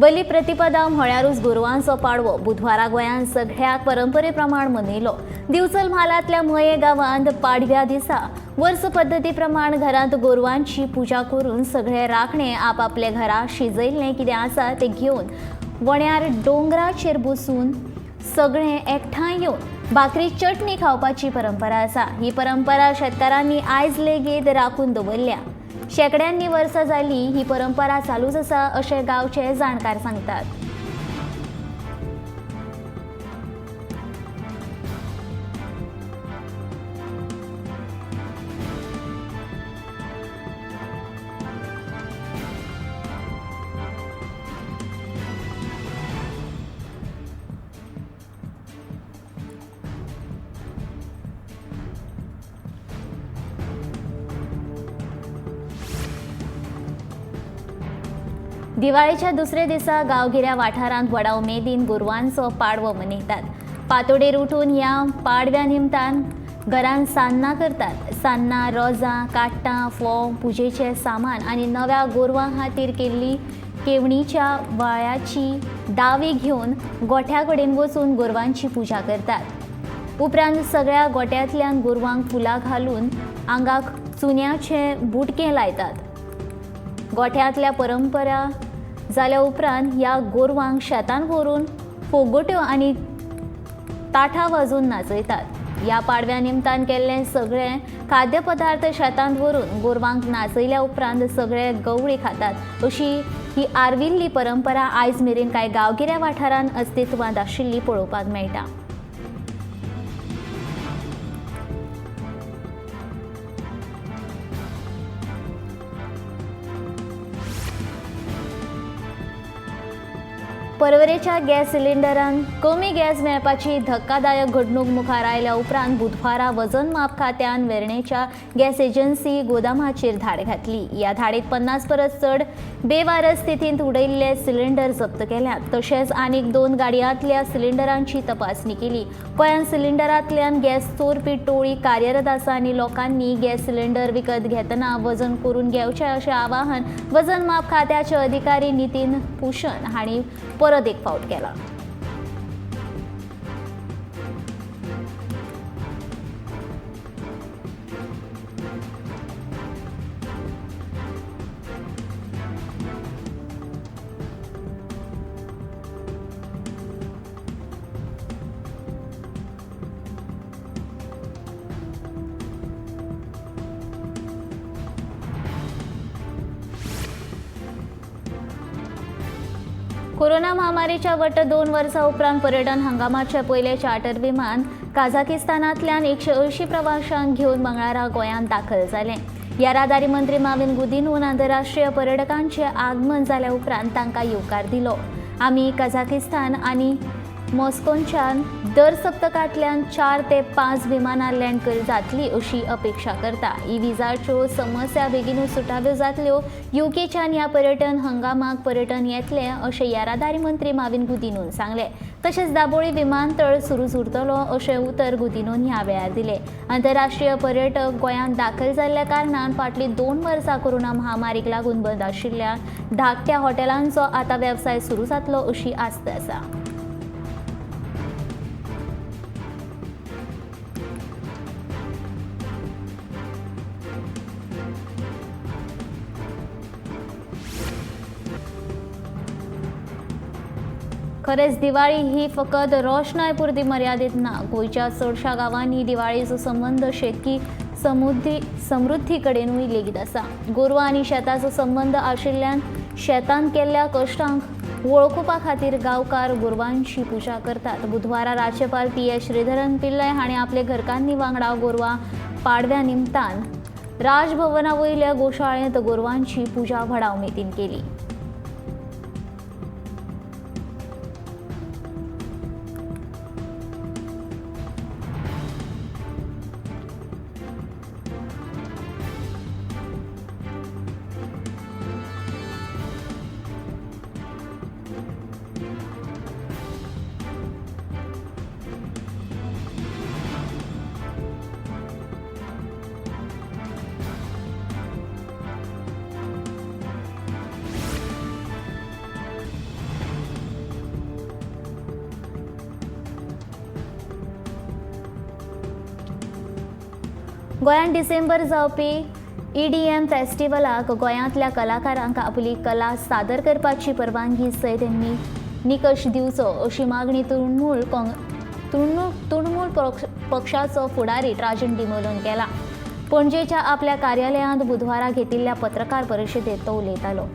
बली प्रतिपदा म्हळ्यारूच गोरवांचो पाडवो बुधवारा गोंयांत सगळ्याक परंपरे प्रमाण मनयलो। दिवचल म्हालांतल्या मये गांवांत पाडव्या दिसा वर्स पद्दती प्रमाण घरांत गोरवांची पुजा करून सगळे राखणे आपआपले घरा शिजयल्लें कितें आसा तें घेवन वण्यार डोंगराचेर बसून सगळे एकठांय येवन भाकरी चटणी खावपाची परंपरा आसा। ही परंपरा शेतकारांनी आयज लेगीत राखून दवरल्या। शेकड्यांनी वर्सां जाली ही परंपरा चालूच आसा अशें गांवचे जाणकार सांगतात। दिवाळीच्या दुसरे दिसा गांवगिऱ्या वाठारांत व्हडा उमेदीन गोरवांचो पाडवो मनयतात। पातोडेर उठून ह्या पाडव्या निमतान घरांत सान्नां करतात। सान्नां, रोजां, काट्टां, फोव, पुजेचें सामान आनी नव्या गोरवां खातीर केल्ली केवणीच्या वाळ्याची दावे घेवन गोठ्या कडेन वचून गोरवांची पुजा करतात। उपरांत सगळ्या गोठ्यांतल्यान गोरवांक फुलां घालून आंगाक चुन्याचे बुटके लायतात। गोठ्यांतल्या परंपरा जाल्या उपरांत ह्या गोरवांक शेतान व्हरून फोगोट्यो आनी ताठां वाजोवन नाचयतात। ह्या पाडव्या निमतान केल्ले सगळे खाद्यपदार्थ शेतांत व्हरून गोरवांक नाचयल्या उपरांत सगळे गवळी खातात। अशी ही आर्विल्ली परंपरा आयज मेरेन कांय गांवगिऱ्या वाठारांत अस्तित्वांत आशिल्ली पळोवपाक मेळटा। परवरेच्या गॅस सिलिंडरांत कमी गॅस मेळपाची धक्कादायक घडणूक मुखार आयल्या उपरांत बुधवारा वजन माप खात्यान वेर्णेच्या गॅस एजन्सी गोदामाचेर धाड घातली। ह्या धाडीत 50 परस चड बेवारस स्थितींत उडयल्ले सिलिंडर जप्त केल्यात। तशेंच आनीक 2 गाडयांतल्या सिलिंडरांची तपासणी केली। गोंयांत सिलिंडरांतल्यान गॅस चोरपी टोळी कार्यरत आसा आनी लोकांनी गॅस सिलिंडर विकत घेतना वजन करून घेवचें अशें आवाहन वजन माप खात्याचे अधिकारी नितीन भूषण हांणी परत एक फावट केला। कोरोना महामारीच्या वट 2 वर्सां उपरांत पर्यटन हंगामाचे पयले चार्टर विमान काझाकिस्तानांतल्यान 180 प्रवाशांक घेवन मंगळारा गोंयांत दाखल जालें। येरादारी मंत्री माविन गुदिन्हून आंतरराष्ट्रीय पर्यटकांचे आगमन जाल्या उपरांत तांकां येवकार दिलो। आमी काझाकिस्तान आनी मॉस्कोच्यान दर सप्तकांतल्यान 4 ते 5 विमानां लँड जातली अशी अपेक्षा करता। ई विजाच्यो समस्या बेगीनूच सुटाव्यो जातल्यो। यूकेच्यान ह्या पर्यटन हंगामाक पर्यटन येतलें अशें येरादारी मंत्री माविन गुदिन्हून सांगलें। तशेंच दाबोळी विमानतळ सुरूच उरतलो अशें उतर गुदिन्हून ह्या वेळार दिलें। आंतरराष्ट्रीय पर्यटक गोंयांत दाखल जाल्ल्या कारणान फाटलीं 2 वर्सां कोरोना महामारीक लागून बंद आशिल्ल्या धाकट्या हॉटेलांचो आतां वेवसाय सुरू जातलो अशी आस्त आसा। खरेंच दिवाळी ही फकत रोशनाय पुरती मर्यादित ना। गोंयच्या चडशा गांवांनी दिवाळीचो संबंद शेतकी समृद्धी कडेनूय लेगीत आसा। गोरवां आनी शेताचो संबंद आशिल्ल्यान शेतांत केल्ल्या कश्टांक वळखुपा खातीर गांवकार गोरवांची पुजा करतात। बुधवारा राज्यपाल PS श्रीधरन पिल्लय हांणी आपले घरकान्नी वांगडा गोरवां पाडव्या निमतान राजभवना वयल्या गोशाळेंत गोरवांची पुजा व्हडा उमेदीन केली। गोंयांत डिसेंबर जावपी EDM फेस्टिवलाक गोंयांतल्या कलाकारांक आपली कला सादर करपाची परवानगी सयत निकश दिवचो अशी मागणी तृणमूल पक्षाचो फुडारी राजन डिमोलोन केला. पणजेच्या आपल्या कार्यालयांत बुधवारा घेतिल्ल्या पत्रकार परिशदेत तो उलयतालो.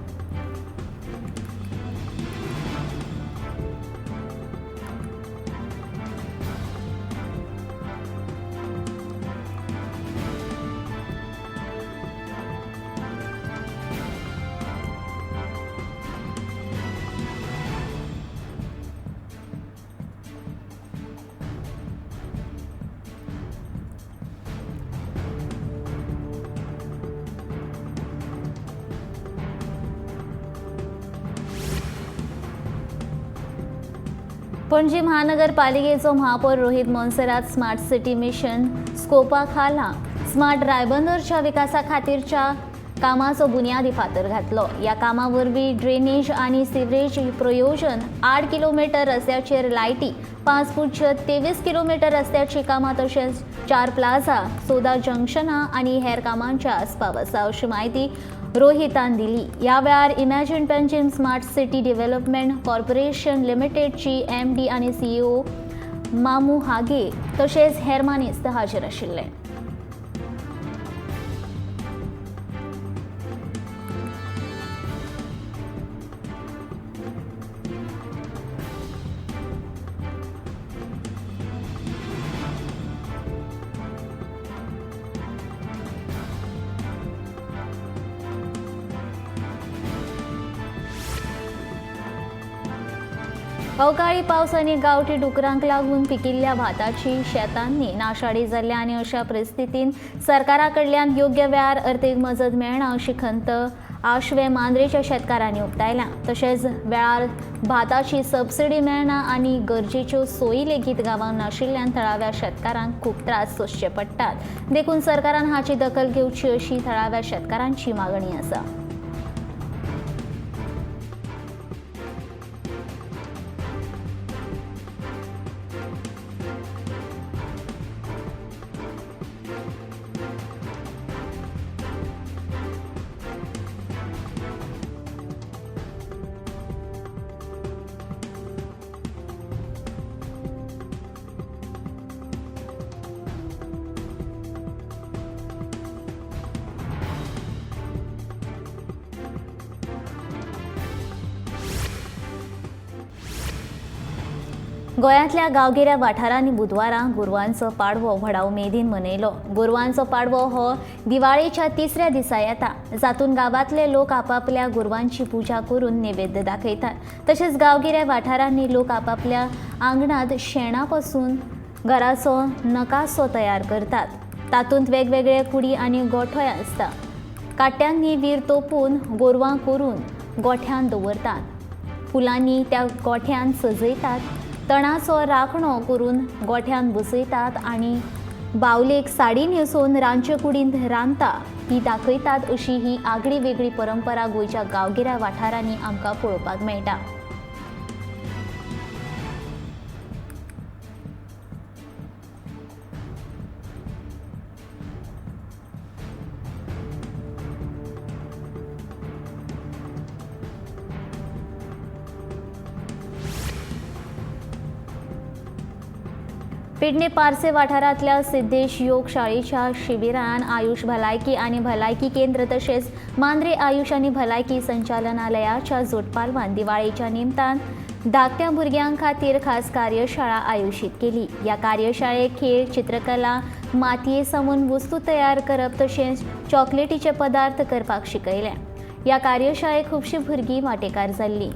पणजी महानगरपालिकेचो महापौर Rohit Monserrate smart city mission स्कोपा खाला स्मार्ट रायबंदरच्या विकासा खातीरच्या कामाचो बुन्यादी फातर घातलो. ह्या कामा वरवीं ड्रेनेज आनी सिवरेज प्रयोजन 8 किलोमीटर रस्त्याचेर लायटी 5.23 किलोमीटर रस्त्याची कामां तशेंच 4 प्लाझा सोदा जंक्शनां आनी हेर कामांचे आस्पाव आसा अशी माहिती रोहितान दिली. ह्या वेळार imagine Panjim smart city development corporation लिमिटेडची MD आनी CEO मामू हागे तशेंच हेर मानेस्त हाजीर आशिल्ले. अवकाळी पावस आनी गांवठी डुकरांक लागून पिकिल्ल्या भाताची शेतांनी नाशाडी जाल्ल्या आनी अशा परिस्थितीन सरकारा कडल्यान योग्य वेळार अर्थीक मजत मेळना अशी खंत आशवे मांद्रेच्या शेतकारांनी उक्तायल्या. तशेंच वेळार भाताची सबसिडी मेळना आनी गरजेच्यो सोयी लेगीत गांवांत नाशिल्ल्यान थळाव्या शेतकारांक खूब त्रास सोंसचे पडटात. देखून सरकारान हाची दखल घेवची अशी थळाव्या शेतकारांची मागणी आसा. गोंयांतल्या गांवगिऱ्या वाठारांनी बुधवारा गोरवांचो पाडवो व्हडा उमेदीन मनयलो. गोरवांचो पाडवो हो दिवाळेच्या 3ऱ्या दिसा येता, जातून गांवांतले लोक आपापल्या गोरवांची पुजा करून नैवेद्य दाखयतात. तशेंच गांवगिऱ्या वाठारांनी लोक आपापल्या आंगणांत शेणा पासून घराचो नकासो तयार करतात. तातूंत वेगवेगळे कुडी आनी गोठोय आसता. काट्यांनी वीर तोपून गोरवां करून गोठ्यांत दवरतात. फुलांनी त्या गोठ्यांत सजयतात. तणाचो राखणो करून गोठ्यांत बसयतात आनी बावलेक साडी न्हेसोवन रांदचे कुडींत रांदता ही दाखयतात अशी ही आगळी वेगळी परंपरा गोंयच्या गांवगिऱ्या वाठारांनी आमकां पळोवपाक मेळटा. पेडणे पारसे वाठारांतल्या सिद्धेश योग शाळेच्या शिबिरान आयुष भलायकी आनी भलायकी केंद्र तशेंच मांद्रे आयुष आनी भलायकी संचालनालयाच्या जोडपालवान दिवाळेच्या निमतान धाकट्या भुरग्यां खातीर खास कार्यशाळा आयोजीत केली. ह्या कार्यशाळेक खेळ, चित्रकला, मातये सावन वस्तू तयार करप तशेंच चॉकलेटीचे पदार्थ करपाक शिकयले. ह्या कार्यशाळेक खुबशीं भुरगीं वांटेकार जाल्लीं.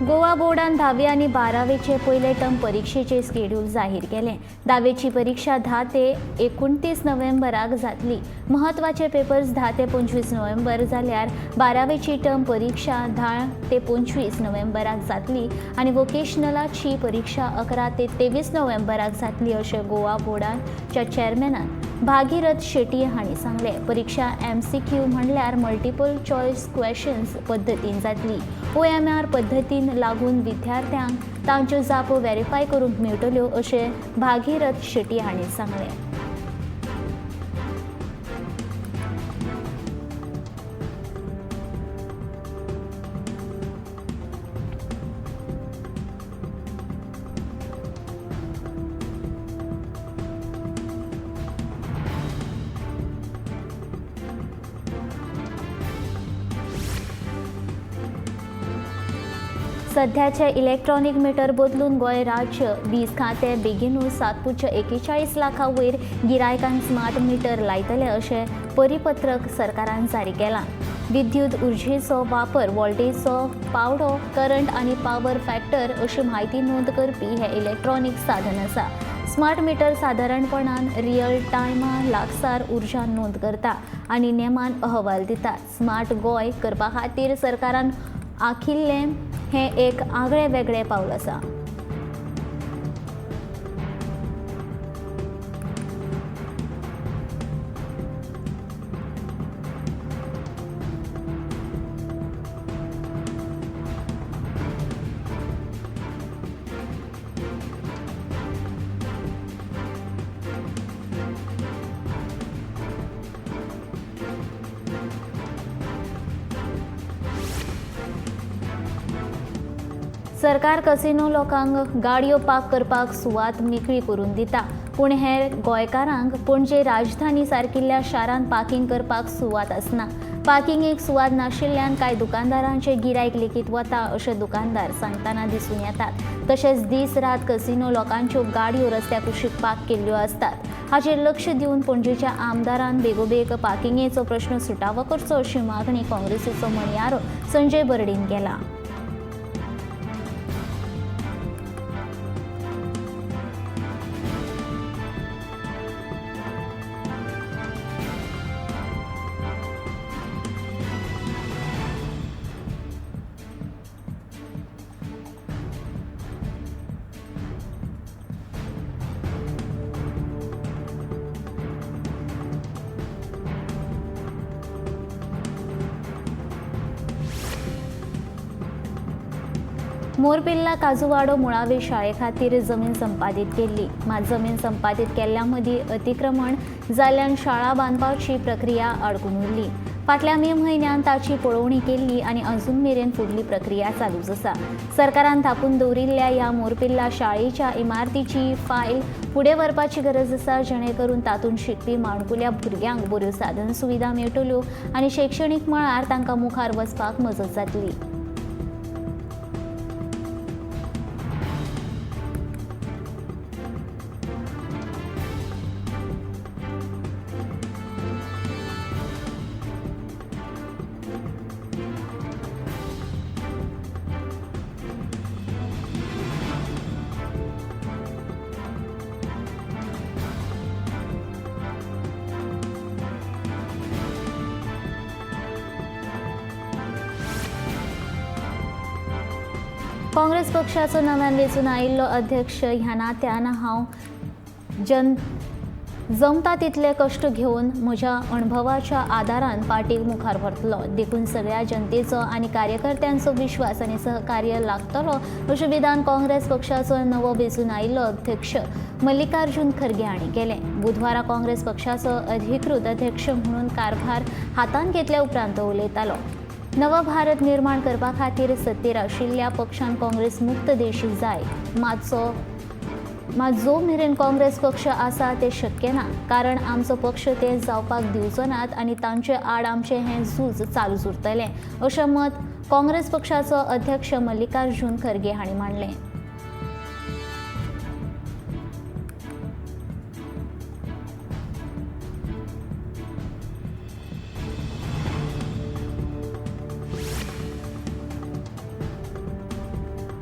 गोवा बोर्डान 10वी आणि 12वेचे पयले टर्म परीक्षेचे स्केड्यूल जाहीर केले. 10वेची परीक्षा 10 ते 29 नोव्हेंबराक जातली. महत्वाचे पेपर्स 10 ते 25 नोव्हेंबर जाल्यार 12वेची टर्म परीक्षा 10 ते 25 नोव्हेंबराक जातली आणि वोकेशनलाची परीक्षा 11 ते 23 नोव्हेंबराक जातली अशें गोवा बोर्डाच्या चेअरमॅनान भागीरथ शेट्टी हांणी सांगले. परीक्षा MCQ म्हणल्यार मल्टिपल चॉयस क्वेश्चन्स पद्दतीन जातली. OMR पद्दतीन लागून विद्यार्थ्यांक तांच्यो जापो व्हेरीफाय करूंक मेळटल्यो अशें भागीरथ शेट्टी हांणी सांगले. सध्याचे इलेक्ट्रॉनिक मिटर बदलून गोंय राज्य वीज खातें बेगीनूच 7.41 लाखा वयर गिरायकांक स्मार्ट मिटर लायतले अशें परिपत्रक सरकारान जारी केलां. विद्युत उर्जेचो वापर, वोल्टेजचो पावडो, करंट आनी पॉवर फॅक्टर अशी म्हायती नोंद करपी हें इलेक्ट्रॉनिक साधन आसा. स्मार्ट मिटर सादारणपणान रियल टायमा लागसार उर्जा नोंद करता आनी नेमान अहवाल दिता. स्मार्ट गोंय करपा खातीर सरकारान आंखिल्लें हें एक आगळें वेगळें पावल आसा. सरकार कसिनो लोकांक गाडयो पार्क करपाक सुवात मेकळी करून दिता, पूण हेर गोंयकारांक पणजे राजधानी सारकिल्ल्या शारांत पार्किंग करपाक सुवात आसना. पार्किंगेक सुवात नाशिल्ल्यान कांय दुकानदारांचे गिरायक लेगीत वता अशें दुकानदार सांगतना दिसून येतात. तशेंच दीस रात कसिनो लोकांच्यो गाडयो रस्त्या कुशीक पार्क केल्ल्यो आसतात. हाचेर लक्ष दिवन पणजेच्या आमदारान बेगोबेग पार्किंगेचो प्रश्न सुटावो करचो अशी मागणी काँग्रेसीचो म्हणयारो संजय बर्डेन केला. मोरपिल्ला काजूवाडो मुळावे शाळे खातीर जमीन संपादीत केल्ली. मात जमीन संपादीत केल्ल्या मदीं अतिक्रमण जाल्ल्यान शाळा बांदपाची प्रक्रिया आडकून उरली. फाटल्या मे म्हयन्यान ताची पळोवणी केल्ली आनी अजून मेरेन फुडली प्रक्रिया चालूच आसा. सरकारान थापून दवरिल्ल्या ह्या मोरपिल्ला शाळेच्या इमारतीची फायल फुडें व्हरपाची गरज आसा, जेणे करून तातूंत शिकपी माणकुल्या भुरग्यांक बऱ्यो साधन सुविधा मेळटल्यो आनी शैक्षणीक मळार तांकां मुखार वचपाक मजत जातली. काँग्रेस पक्षाचो नव्यान वेंचून आयिल्लो अध्यक्ष ह्या नात्यान हांव जमता तितले कश्ट घेवन म्हज्या अणभवाच्या आदारान पार्टीक मुखार व्हरतलो. देखून सगळ्या जनतेचो आनी कार्यकर्त्यांचो विश्वास आनी सहकार्य लागतलो अशें विधान काँग्रेस पक्षाचो नवो वेंचून आयिल्लो अध्यक्ष मल्लिकार्जुन खरगे हांणी केलें. बुधवारा काँग्रेस पक्षाचो अधिकृत अध्यक्ष म्हणून कारभार हातांत घेतल्या उपरांत तो उलयतालो. नवो भारत निर्माण करपा खातीर सत्तेर आशिल्ल्या पक्षान काँग्रेस मुक्त देश जाय, मात जो मेरेन काँग्रेस पक्ष आसा तें शक्य ना, कारण आमचो पक्ष तें जावपाक दिवचो नात आनी तांचे आड आमचें हें झूज चालूच उरतलें अशें मत काँग्रेस पक्षाचो अध्यक्ष मल्लिकार्जुन खरगे हांणी मांडलें.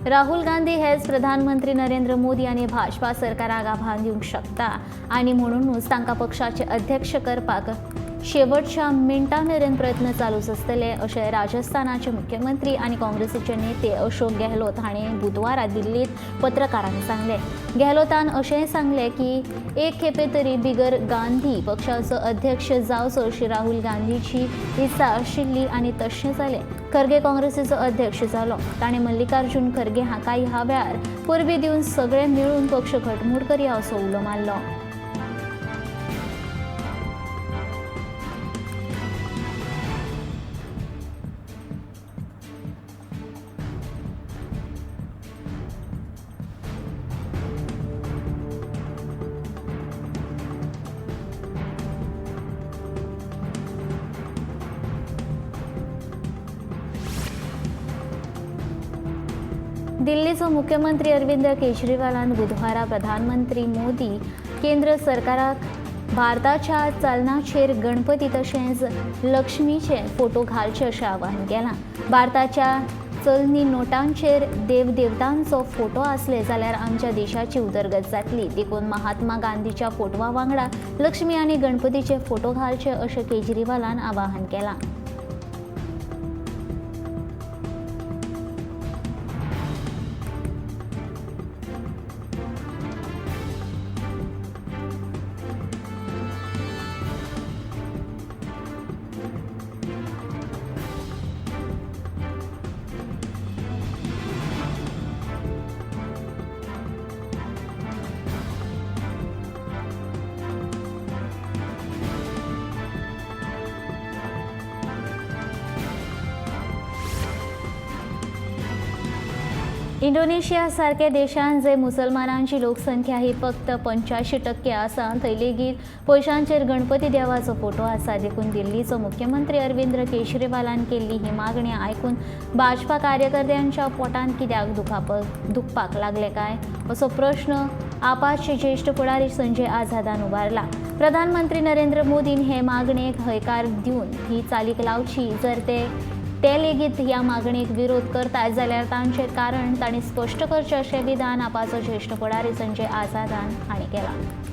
राहुल गांधी हेच प्रधानमंत्री नरेंद्र मोदी आनी भाजपा सरकाराक आव्हान दिवंक शकता आनी म्हणूनच तांकां पक्षाचे अध्यक्ष करपाक शेवटच्या मिनटां मेरेन प्रयत्न चालूच आसतले अशें राजस्थानाचे मुख्यमंत्री आनी काँग्रेसीचे नेते अशोक गेहलोत हाणें बुधवारा दिल्लीत पत्रकारांक सांगलें. गेहलोतान अशेंय सांगलें की एक खेपे तरी बिगर गांधी पक्षाचो अध्यक्ष जावचो अशी राहुल गांधीची इत्सा आशिल्ली आनी तशें जालें. खरगे काँग्रेसीचो अध्यक्ष जालो. ताणें मल्लिकार्जुन खरगे हाका ह्या वेळार परबी दिवन सगळे मेळून पक्ष घटमूट करया असो उलो मारलो. दिल्लीचो मुख्यमंत्री अरविंद केजरीवालान बुधवारा प्रधानमंत्री मोदी केंद्र सरकाराक भारताच्या चलनाचेर गणपती तशेंच लक्ष्मीचे फोटो घालचे अशें आवाहन केलां. भारताच्या चलनी नोटांचेर देवदेवतांचो फोटो आसले जाल्यार आमच्या देशाची उदरगत जातली. देखून महात्मा गांधीच्या फोटवा वांगडा लक्ष्मी आनी गणपतीचे फोटो घालचे अशें केजरीवालान आवाहन केलां. इंडोनेशिया सारख्या देशांत जे मुसलमानांची लोकसंख्या ही फक्त 85% आसा थंय लेगीत पयशांचेर गणपती देवाचो फोटो आसा. देखून दिल्लीचो मुख्यमंत्री अरविंद केजरीवालान केल्ली ही मागणी आयकून भाजपा कार्यकर्त्यांच्या पोटांत कित्याक दुखपाक लागले काय असो प्रश्न आपाचे ज्येष्ठ फुडारी संजय आझादान उबारला. प्रधानमंत्री नरेंद्र मोदीन हे मागणेक हयकार दिवन ही चालीक लावची. जर ते लेगीत ह्या मागणेक विरोध करतात जाल्यार तांचें कारण तांणी स्पश्ट करचें अशें विधान आपाचो ज्येष्ठ फुडारी संजय आझादान हांणी केलां.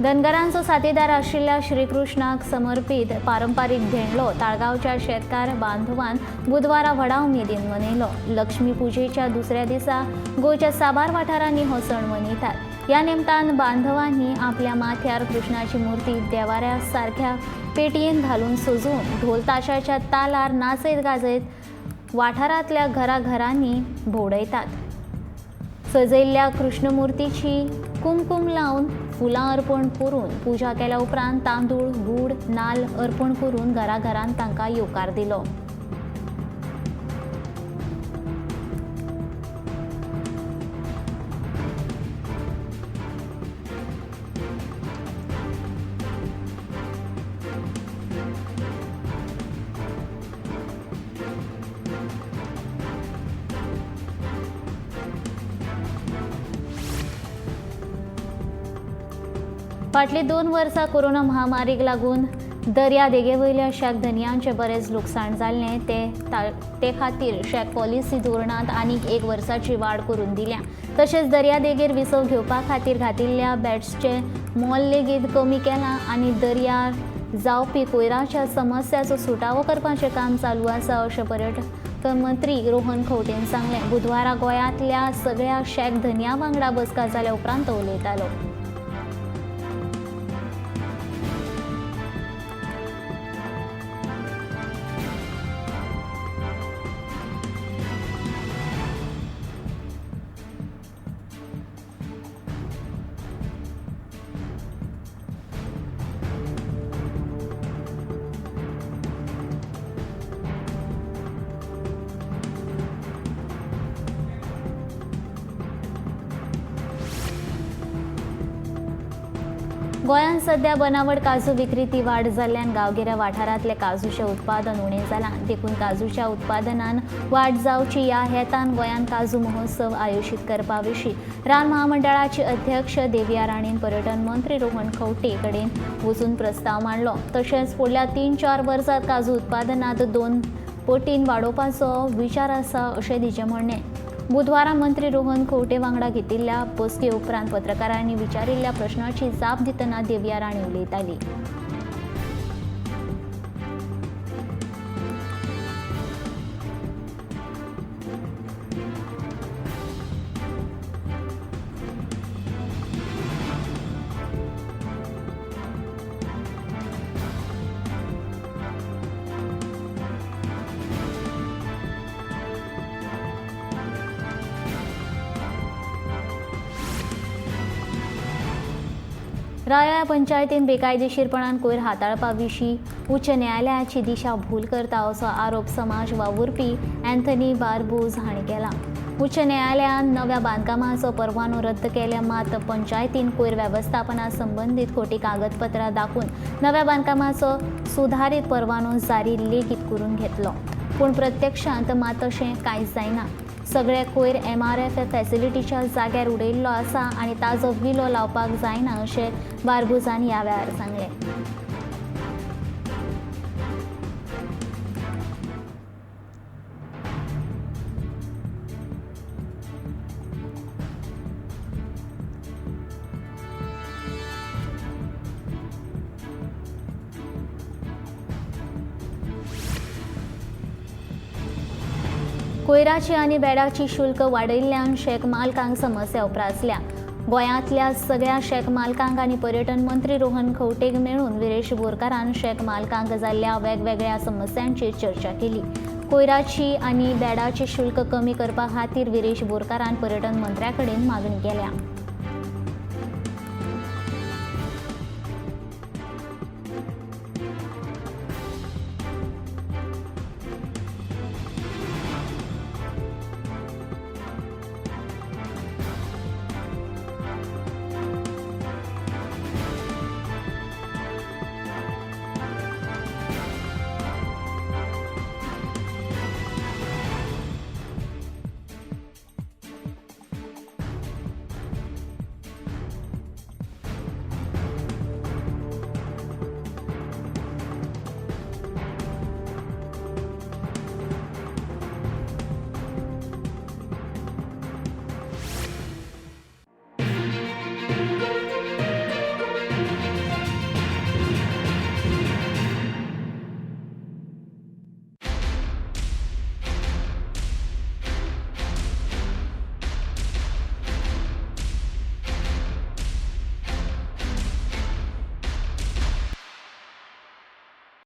धनगरांचो साथीदार आशिल्ल्या श्रीकृष्णाक समर्पीत पारंपारीक धेणलो ताळगांवच्या शेतकार बांधवान बुधवारा व्हडा उमेदीन मनयलो. लक्ष्मी पुजेच्या दुसऱ्या दिसा गोंयच्या साबार वाठारांनी हो सण मनयतात. ह्या निमतान बांधवांनी आपल्या माथ्यार कृष्णाची मूर्ती देवाऱ्या सारख्या पेटयेन घालून सजून ढोल ताशाच्या तालार नाचत गाजत वाठारांतल्या घराघरांनी भोंवडयतात. सजयल्ल्या कृष्णमुर्तीची कुमकुम लावन फुलां अर्पण करून पुजा केल्या उपरांत तांदूळ गूड नाल्ल अर्पण करून घराघरांत तांकां येवकार दिलो. फाटली 2 वर्सां कोरोना महामारीक लागून दर्या देगेवयल्या शेक धन्यांचें बरेंच लुकसाण जाल्लें ते खातीर शेक पॉलिसी धोरणांत आनीक 1 वर्साची वाड करून दिल्या. तशेंच दर्या देगेर विसव घेवपा खातीर घातिल्ल्या बॅट्सचें मोल लेगीत कमी केलां आनी दर्यार जावपी कोयराच्या समस्याचो सुटावो करपाचें काम चालू आसा अशें पर्यटन मंत्री रोहन खंवटेन सांगलें. बुधवारा गोंयांतल्या सगळ्या शेक धन्यां वांगडा बसका जाल्या उपरांत तो उलयतालो. गोंयांत सध्या बनावट काजू विक्रेती वाड जाल्ल्यान गांवगिऱ्या वाठारांतले काजूचें उत्पादन उणें जालां. देखून काजूच्या उत्पादनान वाड जावची ह्या हेतान गोंयांत काजू महोत्सव आयोजीत करपा विशीं रान महामंडळाचे अध्यक्ष देविया राणेन पर्यटन मंत्री रोहन खंवटे कडेन वचून प्रस्ताव मांडलो. तशेंच फुडल्या 3-4 वर्सांत काजू उत्पादनांत 2 पटीन वाडोवपाचो विचार आसा अशें तिचें म्हणणें. बुधवारा मंत्री रोहन खंवटे वांगडा घेतिल्ल्या बसके उपरांत पत्रकारांनी विचारिल्ल्या प्रश्नाची जाप दितना देविया राणे उलयताली. राया पंचायतीन बेकायदेशीरपणान कोयर हाताळपा विशीं उच्च न्यायालयाची दिशा भूल करता असो आरोप समाज वावुरपी अँथनी बारबूज हांणी केला. उच्च न्यायालयान नव्या बांदकामाचो परवानो रद्द केल्या, मात पंचायतीन कोयर वेवस्थापना संबंदीत खोटी कागदपत्रां दाखून नव्या बांदकामाचो सुधारीत परवानो जारी लेगीत करून घेतलो. पूण प्रत्यक्षांत मात तशें कांयच जायना. सगळे कोयर MRF फॅसिलिटीच्या जाग्यार उडयल्लो आसा आनी ताजो विलो लावपाक जायना अशें बारबुजान ह्या वेळार सांगलें. कोयराची आनी बेडाची शुल्क वाडयल्ल्यान शेक मालकांक समस्या उप्रासल्या. गोंयांतल्या सगळ्या शेक मालकांक आनी पर्यटन मंत्री रोहन खंवटेक मेळून विरेश बोरकारान शेक मालकांक जाल्ल्या वेगवेगळ्या समस्यांचेर चर्चा केली. कोयराची आनी बेडाची शुल्क कमी करपा खातीर विरेश बोरकारान पर्यटन मंत्र्या कडेन मागणी केल्या.